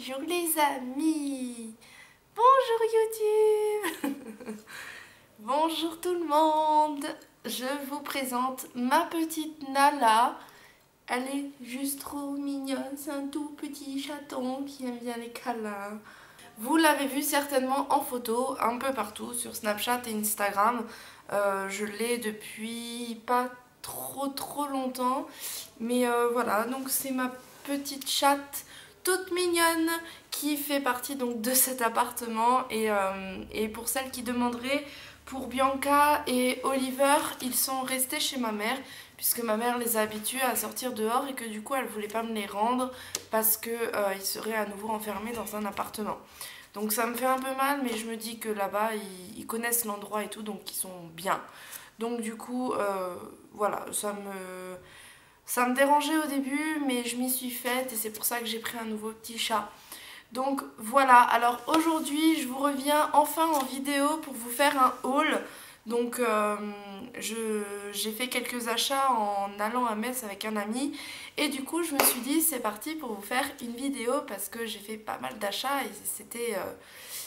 Bonjour les amis. Bonjour YouTube. Bonjour tout le monde. Je vous présente ma petite Nala. Elle est juste trop mignonne. C'est un tout petit chaton qui aime bien les câlins. Vous l'avez vu certainement en photo un peu partout sur Snapchat et Instagram. Je l'ai depuis pas trop longtemps. Mais voilà, donc c'est ma petite chatte toute mignonne qui fait partie donc de cet appartement. Et pour celles qui demanderaient, pour Bianca et Oliver, ils sont restés chez ma mère puisque ma mère les a habitués à sortir dehors et que du coup elle voulait pas me les rendre parce que ils seraient à nouveau enfermés dans un appartement. Donc ça me fait un peu mal, mais je me dis que là-bas ils connaissent l'endroit et tout, donc ils sont bien. Donc du coup voilà, ça me dérangeait au début, mais je m'y suis faite et c'est pour ça que j'ai pris un nouveau petit chat. Donc voilà, alors aujourd'hui je vous reviens enfin en vidéo pour vous faire un haul. Donc j'ai fait quelques achats en allant à Metz avec un ami et du coup je me suis dit c'est parti pour vous faire une vidéo parce que j'ai fait pas mal d'achats et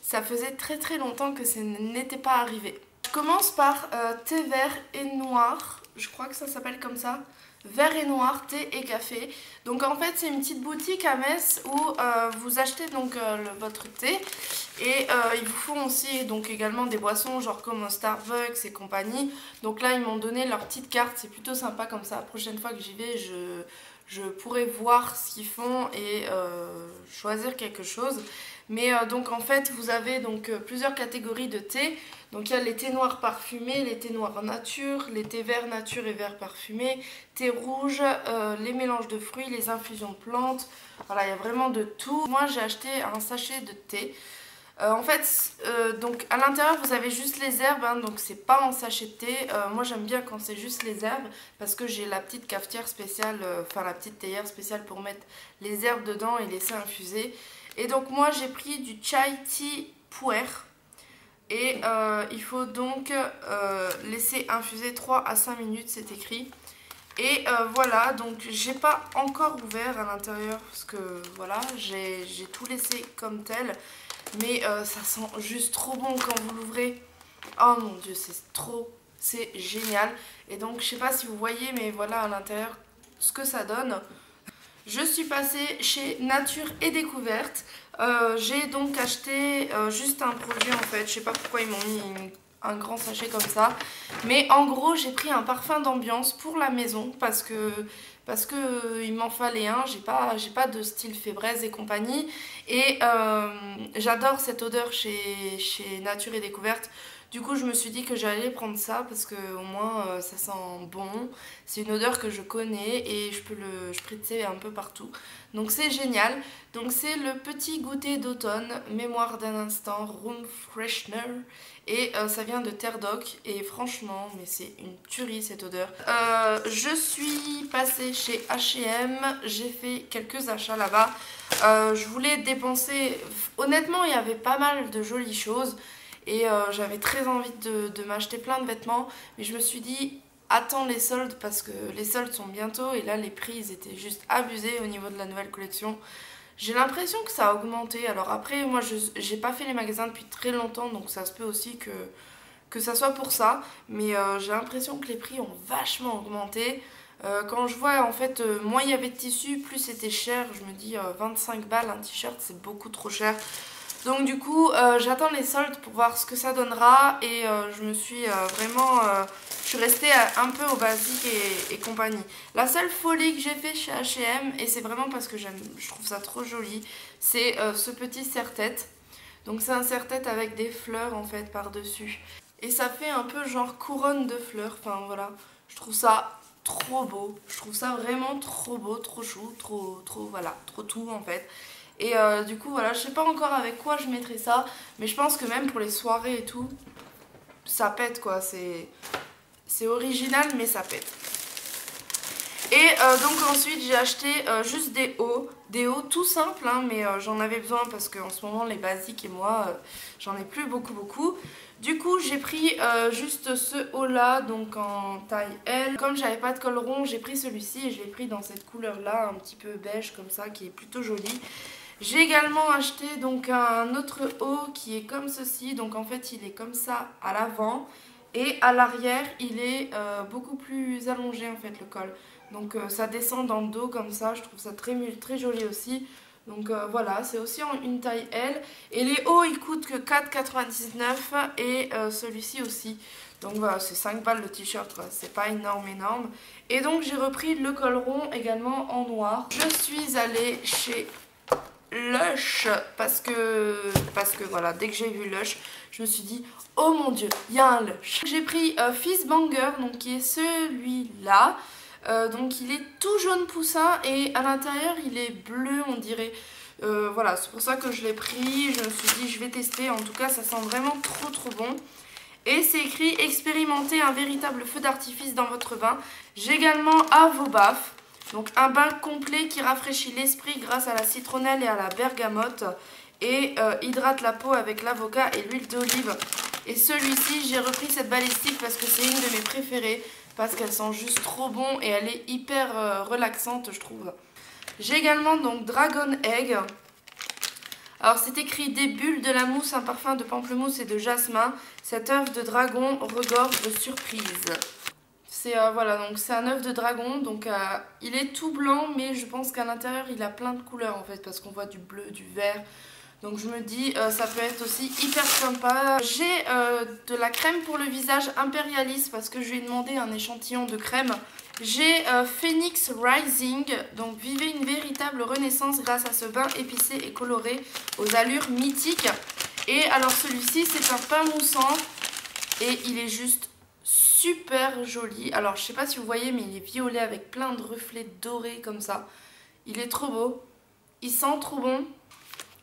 ça faisait très longtemps que ça n'était pas arrivé. Je commence par thé vert et noir, je crois que ça s'appelle comme ça. Vert et noir, thé et café. Donc en fait c'est une petite boutique à Metz où vous achetez donc votre thé et ils vous font aussi donc également des boissons genre comme Starbucks et compagnie. Donc là ils m'ont donné leur petite carte, c'est plutôt sympa comme ça. La prochaine fois que j'y vais je pourrai voir ce qu'ils font et choisir quelque chose. Mais donc en fait vous avez donc plusieurs catégories de thé. Donc il y a les thés noirs parfumés, les thés noirs nature, les thés verts nature et verts parfumés, thé rouge, les mélanges de fruits, les infusions de plantes. Voilà, il y a vraiment de tout. Moi j'ai acheté un sachet de thé. En fait, donc à l'intérieur vous avez juste les herbes, hein, donc c'est pas en sachet de thé. Moi j'aime bien quand c'est juste les herbes parce que j'ai la petite cafetière spéciale, enfin la petite théière spéciale pour mettre les herbes dedans et laisser infuser. Et donc moi j'ai pris du chai tea puer. Et il faut donc laisser infuser 3 à 5 minutes, c'est écrit. Et voilà, donc j'ai pas encore ouvert à l'intérieur parce que voilà, j'ai tout laissé comme tel. Mais ça sent juste trop bon quand vous l'ouvrez. Oh mon dieu, c'est génial. Et donc je sais pas si vous voyez, mais voilà à l'intérieur ce que ça donne. Je suis passée chez Nature et Découverte. J'ai donc acheté juste un produit en fait. Je sais pas pourquoi ils m'ont mis un grand sachet comme ça. Mais en gros, j'ai pris un parfum d'ambiance pour la maison parce que il m'en fallait un. J'ai pas de style fébraise et compagnie. Et j'adore cette odeur chez Nature et Découverte. Du coup, je me suis dit que j'allais prendre ça parce que au moins ça sent bon. C'est une odeur que je connais et je peux le spritzer un peu partout. Donc c'est génial. Donc c'est le petit goûter d'automne, mémoire d'un instant, room freshener. Et ça vient de Terre Doc et franchement, mais c'est une tuerie cette odeur. Je suis passée chez H&M, j'ai fait quelques achats là-bas. Je voulais dépenser, honnêtement il y avait pas mal de jolies choses. Et j'avais très envie de m'acheter plein de vêtements. Mais je me suis dit, attends les soldes parce que les soldes sont bientôt. Et là, les prix, ils étaient juste abusés au niveau de la nouvelle collection. J'ai l'impression que ça a augmenté. Alors après, moi, j'ai pas fait les magasins depuis très longtemps. Donc ça se peut aussi que ça soit pour ça. Mais j'ai l'impression que les prix ont vachement augmenté. Quand je vois, en fait, moins il y avait de tissu, plus c'était cher. Je me dis, 25 balles un t-shirt, c'est beaucoup trop cher. Donc du coup j'attends les soldes pour voir ce que ça donnera et je me suis je suis restée un peu au basique et compagnie. La seule folie que j'ai fait chez H&M et c'est vraiment parce que je trouve ça trop joli, c'est ce petit serre-tête. Donc c'est un serre-tête avec des fleurs en fait par dessus et ça fait un peu genre couronne de fleurs, enfin voilà, je trouve ça trop beau, je trouve ça vraiment trop beau, trop chou, trop voilà, trop tout en fait. Et du coup voilà, je sais pas encore avec quoi je mettrai ça, mais je pense que même pour les soirées et tout, ça pète quoi, c'est original mais ça pète. Et donc ensuite j'ai acheté juste des hauts tout simples hein, mais j'en avais besoin parce qu'en ce moment les basiques et moi j'en ai plus beaucoup. Du coup j'ai pris juste ce haut là donc en taille L. Comme j'avais pas de col rond j'ai pris celui-ci et je l'ai pris dans cette couleur là un petit peu beige comme ça qui est plutôt jolie. J'ai également acheté donc un autre haut qui est comme ceci. Donc en fait il est comme ça à l'avant. Et à l'arrière il est beaucoup plus allongé en fait le col. Donc ça descend dans le dos comme ça. Je trouve ça très joli aussi. Donc voilà, c'est aussi en une taille L. Et les hauts ils coûtent que 4,99 et celui-ci aussi. Donc voilà, c'est 5 balles le t-shirt, c'est pas énorme. Et donc j'ai repris le col rond également en noir. Je suis allée chez Lush parce que voilà, dès que j'ai vu Lush, je me suis dit oh mon dieu, il y a un Lush. J'ai pris Fizz Banger, donc qui est celui-là. Donc il est tout jaune poussin et à l'intérieur il est bleu on dirait. Voilà, c'est pour ça que je l'ai pris. Je me suis dit je vais tester, en tout cas ça sent vraiment trop bon. Et c'est écrit expérimentez un véritable feu d'artifice dans votre bain. J'ai également à vos baffes. Donc un bain complet qui rafraîchit l'esprit grâce à la citronnelle et à la bergamote. Et hydrate la peau avec l'avocat et l'huile d'olive. Et celui-ci j'ai repris cette balistique parce que c'est une de mes préférées. Parce qu'elle sent juste trop bon et elle est hyper relaxante je trouve. J'ai également donc Dragon Egg. Alors c'est écrit des bulles, de la mousse, un parfum de pamplemousse et de jasmin. Cet œuf de dragon regorge de surprises. C'est voilà, donc c'est un œuf de dragon, donc il est tout blanc mais je pense qu'à l'intérieur il a plein de couleurs en fait parce qu'on voit du bleu, du vert. Donc je me dis ça peut être aussi hyper sympa. J'ai de la crème pour le visage Imperialis parce que je lui ai demandé un échantillon de crème. J'ai Phoenix Rising, donc vivez une véritable renaissance grâce à ce bain épicé et coloré aux allures mythiques. Et alors celui-ci c'est un pain moussant et il est juste super joli. Alors je sais pas si vous voyez mais il est violet avec plein de reflets dorés comme ça. Il est trop beau, il sent trop bon.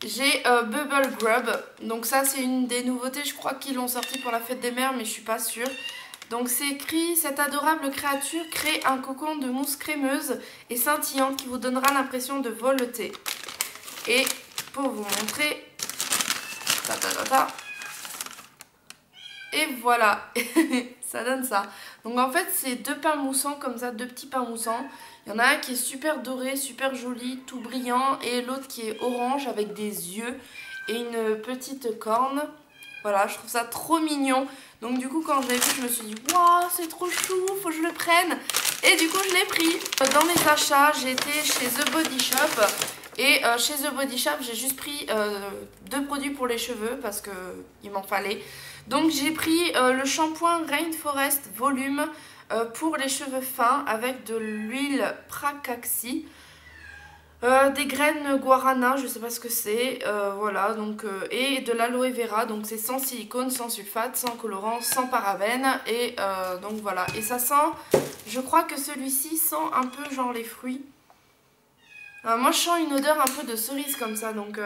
J'ai Bubble Grub, donc ça c'est une des nouveautés, je crois qu'ils l'ont sorti pour la fête des mères mais je suis pas sûre. Donc c'est écrit, cette adorable créature crée un cocon de mousse crémeuse et scintillante qui vous donnera l'impression de voleter. Et pour vous montrer, et voilà, ça donne ça. Donc en fait c'est deux pains moussants comme ça, deux petits pains moussants. Il y en a un qui est super doré, super joli, tout brillant, et l'autre qui est orange avec des yeux et une petite corne. Voilà, je trouve ça trop mignon. Donc du coup quand je l'ai vu je me suis dit waouh c'est trop chou, faut que je le prenne. Et du coup je l'ai pris. Dans mes achats j'ai été chez The Body Shop. Et chez The Body Shop j'ai juste pris deux produits pour les cheveux parce qu'il m'en fallait. Donc j'ai pris le shampoing Rainforest Volume pour les cheveux fins avec de l'huile Pracaxi. Des graines guarana, je sais pas ce que c'est, voilà, donc, et de l'aloe vera, donc c'est sans silicone, sans sulfate, sans colorant, sans parabènes, et donc voilà, et ça sent, je crois que celui-ci sent un peu genre les fruits. Moi je sens une odeur un peu de cerise comme ça, donc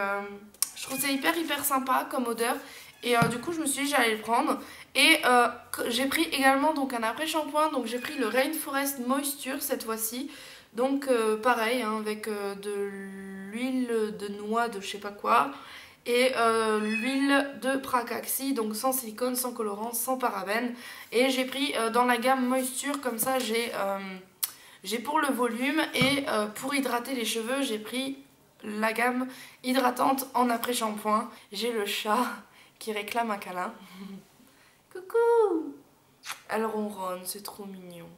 je trouve ça hyper sympa comme odeur, et du coup je me suis dit j'allais le prendre, et j'ai pris également donc un après-shampoing, donc j'ai pris le Rainforest Moisture cette fois-ci. Donc pareil hein, avec de l'huile de noix de je sais pas quoi et l'huile de Pracaxi, donc sans silicone, sans colorant, sans parabènes. Et j'ai pris dans la gamme Moisture, comme ça j'ai pour le volume et pour hydrater les cheveux j'ai pris la gamme hydratante en après-shampoing. J'ai le chat qui réclame un câlin. Coucou! Elle ronronne, c'est trop mignon.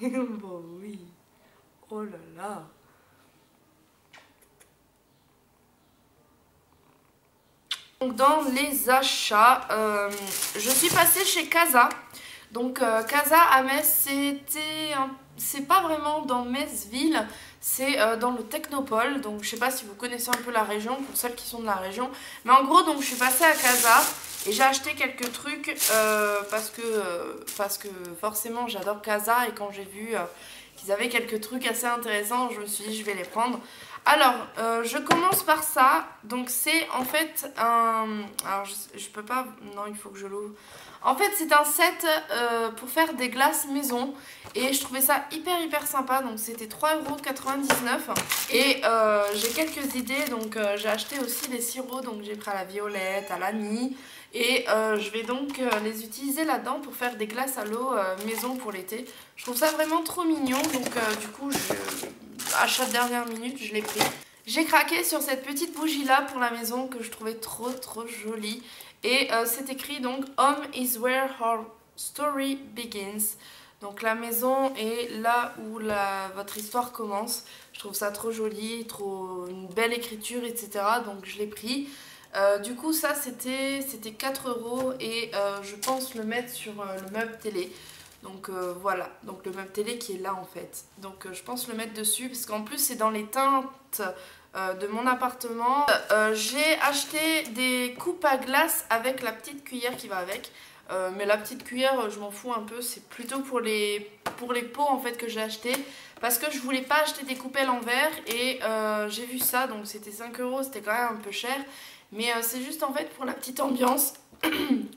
Bon oui, oh là là. Donc dans les achats, je suis passée chez Casa. Donc Casa à Metz, c'est pas vraiment dans Metz-Ville, c'est dans le Technopole. Donc je sais pas si vous connaissez un peu la région, pour celles qui sont de la région. Mais en gros, donc je suis passée à Casa. Et j'ai acheté quelques trucs parce que forcément j'adore Casa et quand j'ai vu qu'ils avaient quelques trucs assez intéressants, je me suis dit je vais les prendre. Alors je commence par ça, donc c'est en fait un... Alors je peux pas... Non, il faut que je l'ouvre. En fait c'est un set pour faire des glaces maison et je trouvais ça hyper sympa, donc c'était 3,99 € et j'ai quelques idées, donc j'ai acheté aussi des sirops, donc j'ai pris à la violette, à l'anis. Et je vais donc les utiliser là-dedans pour faire des glaces à l'eau maison pour l'été. Je trouve ça vraiment trop mignon. Donc du coup, achat de dernière minute, je l'ai pris. J'ai craqué sur cette petite bougie là pour la maison que je trouvais trop jolie. Et c'est écrit donc Home is where our story begins. Donc la maison est là où votre histoire commence. Je trouve ça trop joli, une belle écriture, etc. Donc je l'ai pris. Du coup ça c'était 4 € et je pense le mettre sur le meuble télé. Donc voilà, donc le meuble télé qui est là en fait. Donc je pense le mettre dessus parce qu'en plus c'est dans les teintes de mon appartement. J'ai acheté des coupes à glace avec la petite cuillère qui va avec. Mais la petite cuillère je m'en fous un peu, c'est plutôt pour les pots en fait que j'ai acheté. Parce que je voulais pas acheter des coupelles en verre et j'ai vu ça, donc c'était 5 €, c'était quand même un peu cher. Mais c'est juste en fait pour la petite ambiance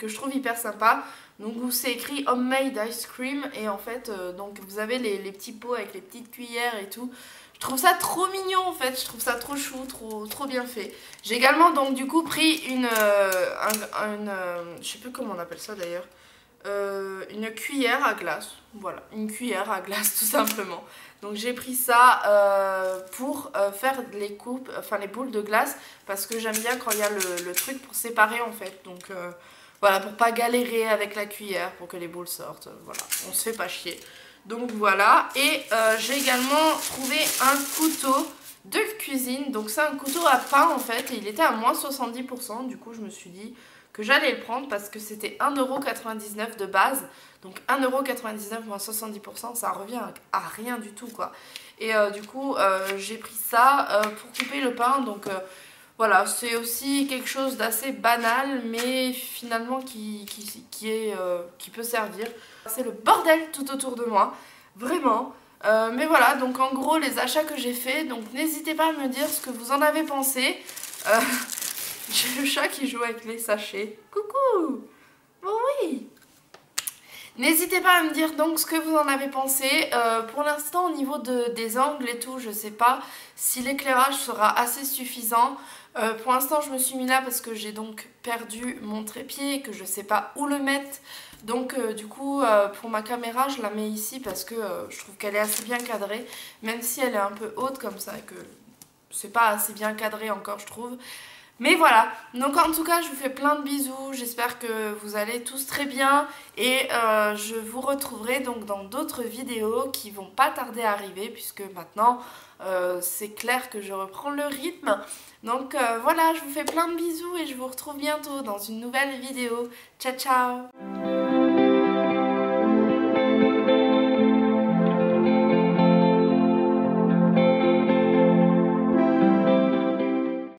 que je trouve hyper sympa. Donc où c'est écrit Homemade Ice Cream et en fait donc vous avez les petits pots avec les petites cuillères et tout. Je trouve ça trop mignon en fait, je trouve ça trop chou, trop bien fait. J'ai également donc du coup pris je sais plus comment on appelle ça d'ailleurs, une cuillère à glace, voilà, une cuillère à glace tout simplement. Donc j'ai pris ça pour faire les coupes, enfin les boules de glace parce que j'aime bien quand il y a le truc pour séparer en fait. Donc voilà, pour pas galérer avec la cuillère pour que les boules sortent, voilà, on se fait pas chier. Donc voilà, et j'ai également trouvé un couteau de cuisine. Donc c'est un couteau à pain en fait et il était à moins 70%. Du coup je me suis dit que j'allais le prendre parce que c'était 1,99 € de base. Donc 1,99 € moins 70%, ça revient à rien du tout quoi. Et du coup j'ai pris ça pour couper le pain. Donc voilà, c'est aussi quelque chose d'assez banal mais finalement qui peut servir. C'est le bordel tout autour de moi, vraiment. Mais voilà, donc en gros les achats que j'ai fait, donc n'hésitez pas à me dire ce que vous en avez pensé. J'ai le chat qui joue avec les sachets. Coucou! Bon oui! N'hésitez pas à me dire donc ce que vous en avez pensé. Pour l'instant au niveau des angles et tout, je sais pas si l'éclairage sera assez suffisant. Pour l'instant je me suis mis là parce que j'ai donc perdu mon trépied et que je sais pas où le mettre. Donc du coup pour ma caméra je la mets ici parce que je trouve qu'elle est assez bien cadrée. Même si elle est un peu haute comme ça et que c'est pas assez bien cadré encore je trouve. Mais voilà, donc en tout cas je vous fais plein de bisous, j'espère que vous allez tous très bien et je vous retrouverai donc dans d'autres vidéos qui vont pas tarder à arriver puisque maintenant c'est clair que je reprends le rythme. Donc voilà, je vous fais plein de bisous et je vous retrouve bientôt dans une nouvelle vidéo. Ciao ciao!